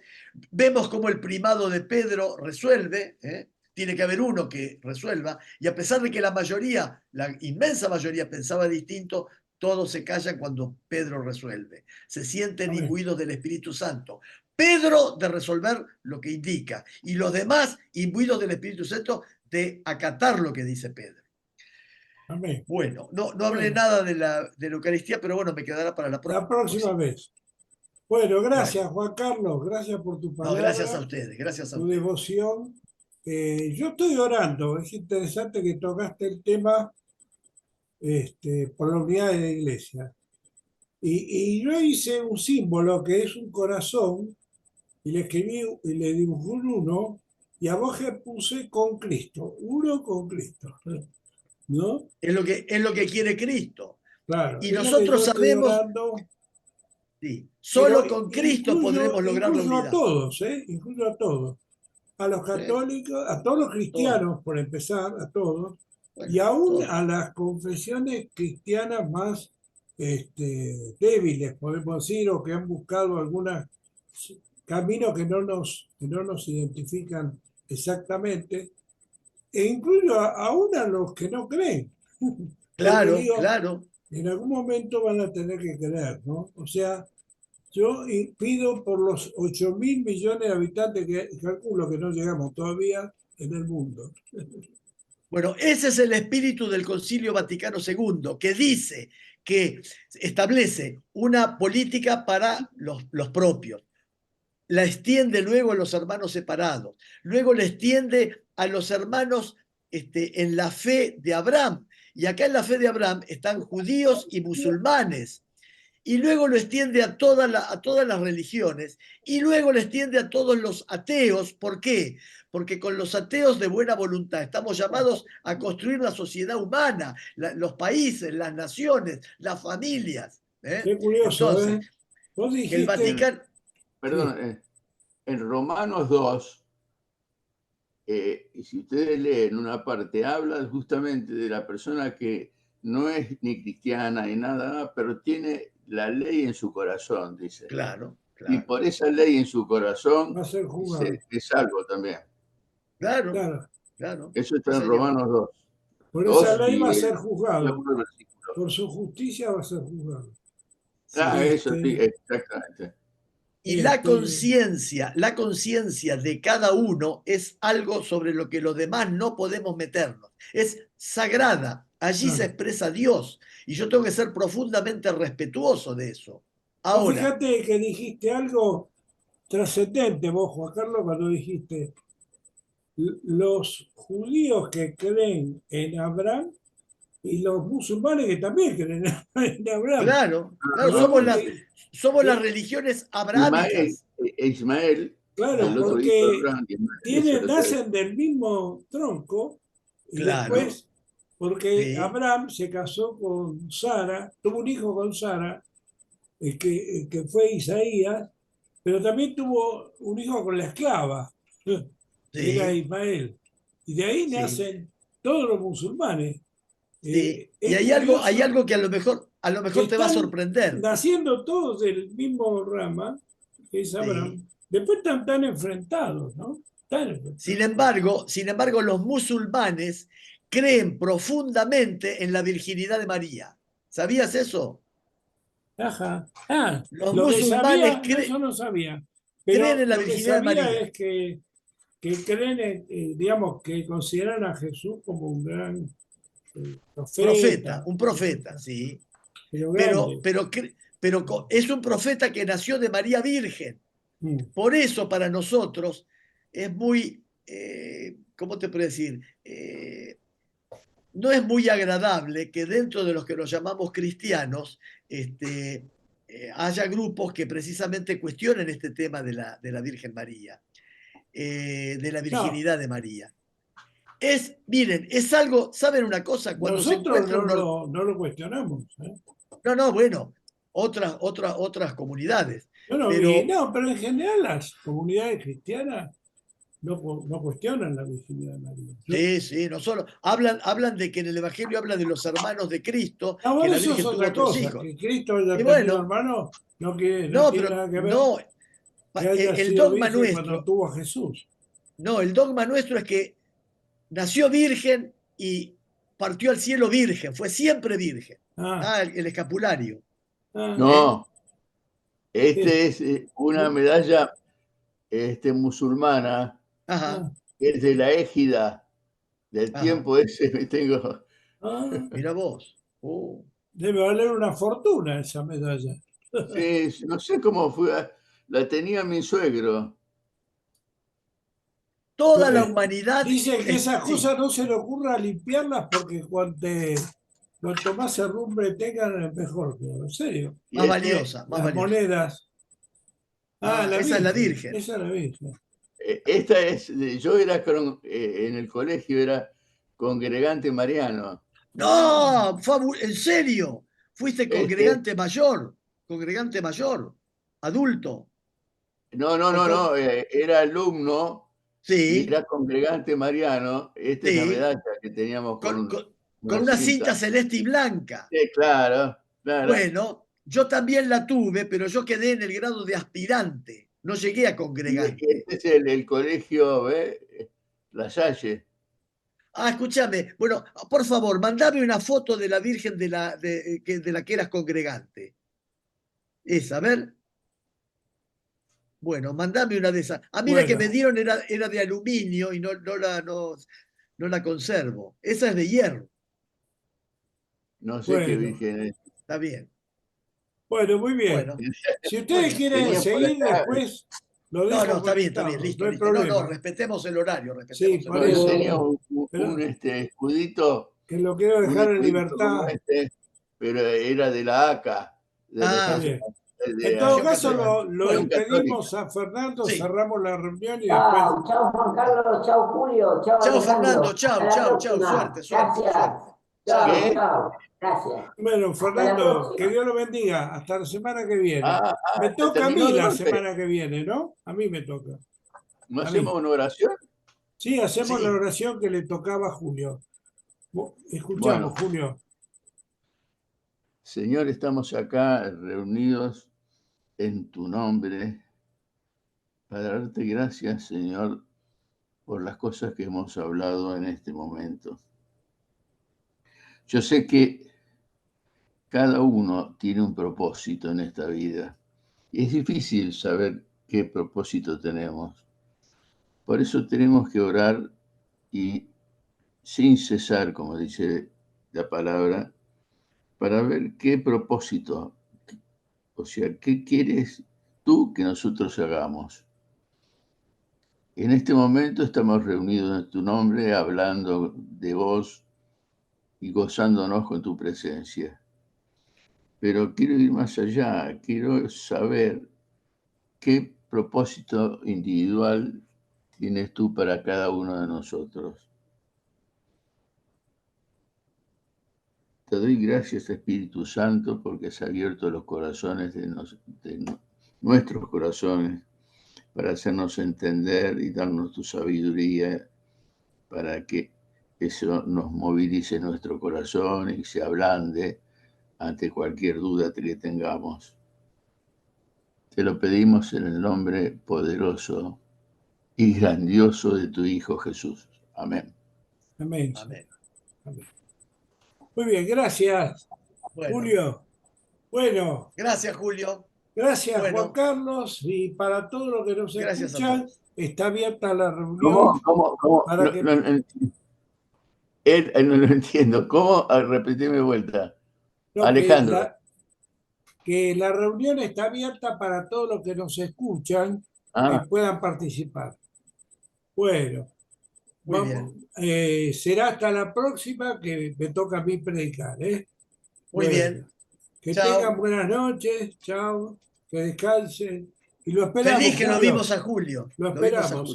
Vemos cómo el primado de Pedro resuelve, tiene que haber uno que resuelva, y a pesar de que la mayoría, la inmensa mayoría pensaba distinto, todos se callan cuando Pedro resuelve. Se sienten Amén. imbuidos del Espíritu Santo. Pedro de resolver lo que indica, y los demás imbuidos del Espíritu Santo de acatar lo que dice Pedro. Amén. Bueno, no hablé Bueno. nada de la Eucaristía, pero bueno, me quedará para la próxima. La próxima vez. Bueno, gracias Juan Carlos, gracias por tu No, palabra, gracias a ustedes, gracias a tu ustedes. devoción. Yo estoy orando, es interesante que tocaste el tema por la unidad de la iglesia. Y yo hice un símbolo que es un corazón y le escribí y le dibujé un uno y abajo puse con Cristo, uno con Cristo, ¿no? Es lo que quiere Cristo. Claro, Y es lo que nosotros yo estoy sabemos, orando, sí, solo pero con Cristo podremos lograr la incluyo a unidad. todos, incluyo a todos, a los católicos, a todos los cristianos, por empezar, a todos, Bueno, y aún todos. a las confesiones cristianas más débiles, podemos decir, o que han buscado algunos caminos que no nos identifican exactamente, e incluyo aún a los que no creen. Porque Claro, digo, claro. en algún momento van a tener que creer, ¿no? O sea, yo pido por los 8.000 millones de habitantes que calculo que no llegamos todavía en el mundo. Bueno, ese es el espíritu del Concilio Vaticano II, que dice que establece una política para los propios, la extiende luego a los hermanos separados, luego la extiende a los hermanos en la fe de Abraham, y acá en la fe de Abraham están judíos y musulmanes, y luego lo extiende a todas las religiones, y luego lo extiende a todos los ateos. ¿Por qué? Porque con los ateos de buena voluntad estamos llamados a construir la sociedad humana, los países, las naciones, las familias. Qué curioso, Entonces, ¿eh? Vos el dijiste, Vaticano... Perdón, en Romanos 2, y si ustedes leen una parte, habla justamente de la persona que no es ni cristiana ni nada, pero tiene la ley en su corazón, dice. Claro, Y claro, por esa ley en su corazón va a ser juzgado. es salvo también. claro, Claro, claro. Eso está Sí, en señor. Romanos 2. por esa 2 ley va a y ser el juzgado. segundo versículo. Por su justicia va a ser juzgado. Ah, eso sí, Este, exactamente. Y la conciencia de cada uno es algo sobre lo que los demás no podemos meternos. Es sagrada. Allí se claro. expresa Dios. Y yo tengo que ser profundamente respetuoso de eso. Vos Ahora, fíjate que dijiste algo trascendente, vos, Juan Carlos, cuando dijiste los judíos que creen en Abraham y los musulmanes que también creen en Abraham. claro, ¿No? somos las religiones Ismael, abrahámicas. Ismael, Claro, el otro hijo de porque Abraham, Ismael, nacen del mismo tronco y Claro. después, porque Sí. Abraham se casó con Sara, tuvo un hijo con Sara, que fue Isaías, pero también tuvo un hijo con la esclava, que era Sí, Ismael. Y de ahí sí, nacen todos los musulmanes. sí. Y Es hay curioso algo que a lo mejor que te va a están sorprender. naciendo todos del mismo rama, que es Abraham. Sí. Después están tan enfrentados, ¿no? Tan enfrentados. Sin embargo, los musulmanes creen profundamente en la virginidad de María. ¿Sabías eso? Ajá. Los Lo que musulmanes sabía, no, eso no sabía. creen Pero en la lo que virginidad de sabía María. es que creen, digamos, que consideran a Jesús como un gran profeta. Un profeta, sí. Pero grande. Pero es un profeta que nació de María Virgen. Mm. Por eso para nosotros es muy ¿cómo te puedo decir? No es muy agradable que dentro de los que nos llamamos cristianos haya grupos que precisamente cuestionen este tema de la Virgen María, de la No, virginidad de María. Miren, es algo, ¿saben una cosa? Cuando se nosotros encuentra no lo cuestionamos, ¿eh? No, bueno, otras comunidades, Bueno, pero pero en general las comunidades cristianas no cuestionan la virginidad de María. sí, no solo, hablan de que en el Evangelio habla de los hermanos de Cristo, No, que bueno, la eso es Virgen tuvo otra otros cosa. hijos. Que Cristo haya Y tenido bueno, hermanos no no, tiene pero nada que ver no, que haya el sido dogma virgen cuando nuestro, tuvo a Jesús. no, el dogma nuestro es que nació virgen y partió al cielo virgen, fue siempre virgen. Ah, El escapulario. ¿Eh? No, eh, este es una medalla musulmana, Ajá, ah, que es de la égida del ajá. tiempo ese, me tengo. ah. Mira vos. Debe valer una fortuna esa medalla. Sí, no sé cómo fue, la tenía mi suegro. Toda la humanidad, Dicen que esas sí, cosas no se le ocurra limpiarlas porque cuanto más herrumbre tengan, es mejor. Pero en serio, Y más valiosa, más las valiosa. monedas. Ah, la Esa es la Virgen. Virgen. Esa es la Virgen. esta es, yo era en el colegio, era congregante mariano. No, ¿en serio? Fuiste Este, congregante mayor, adulto. no, era alumno y Sí, era congregante mariano. Esta es la sí, medalla que teníamos con con una una cinta cinta. celeste y blanca. Sí, claro, claro. Bueno, yo también la tuve, pero yo quedé en el grado de aspirante. No llegué a Y congregante. este es el colegio, La Salle. Escúchame. Bueno, por favor, mandame una foto de la Virgen de la que eras congregante. Esa, a ver. Bueno, mandame una de esas. A mí la que me Bueno, dieron era de aluminio y no la conservo. Esa es de hierro. No sé qué bueno, virgen es. Está bien. bueno, muy bien. Bueno, Si ustedes bueno. quieren Tenía por seguir acá, después, lo No, dejo está bien, conectado, no listo, hay listo. No, problema. respetemos el horario, Sí, respetemos el por no, yo horario. eso, tenía pero escudito, que lo quiero un dejar en escudito como libertad. este, pero era de la ACA, de la Está Ah, estación bien. En todo Acción caso, Católica. lo Bueno, católica. despedimos a Fernando, sí. cerramos la reunión y después. Chao, chao Juan Carlos, chao Julio, chao Chao, Fernando. Alejandro. Hasta Chao, la chao, chao. próxima. Suerte, suerte, Gracias. suerte. Chao, Chao. ¿Qué? chao. Gracias. Bueno, Hasta la Fernando, que próxima. Dios lo bendiga. Hasta la semana que viene. Me ¿Se toca a terminó mí de la golpe? semana que viene, ¿no? A mí me toca. ¿No A hacemos mí. una oración? Sí, hacemos la Sí. oración que le tocaba a Julio. Bueno, Escuchamos, Julio. Señor, estamos acá reunidos en tu nombre para darte gracias, Señor, por las cosas que hemos hablado en este momento. Yo sé que cada uno tiene un propósito en esta vida y es difícil saber qué propósito tenemos. Por eso tenemos que orar y sin cesar, como dice la palabra, para ver qué propósito, o sea, qué quieres tú que nosotros hagamos. En este momento estamos reunidos en tu nombre, hablando de vos y gozándonos con tu presencia. Pero quiero ir más allá, quiero saber qué propósito individual tienes tú para cada uno de nosotros. Te doy gracias, Espíritu Santo, porque has abierto los corazones de nuestros corazones para hacernos entender y darnos tu sabiduría para que eso nos movilice nuestro corazón y se ablande ante cualquier duda que tengamos. Te lo pedimos en el nombre poderoso y grandioso de tu Hijo Jesús. Amén. Amén. Amén. Amén. Muy bien, gracias, Bueno, Julio. Bueno, gracias, Julio. gracias, Juan Bueno, Carlos. Y para todos los que nos gracias a escuchan, todos. está abierta la reunión ¿Cómo? para que Él no lo entiendo. ¿Cómo? Repetime vuelta. no, Alejandro. que la reunión está abierta para todos los que nos escuchan que Ah, puedan participar. Bueno, Muy Vamos, bien. será hasta la próxima que me toca a mí predicar, ¿eh? Muy Bueno, bien. que Chao. tengan buenas noches, chao, que descansen. Y lo esperamos, Feliz que nos Julio. vimos a Julio. Lo Lo vimos a esperamos. Julio.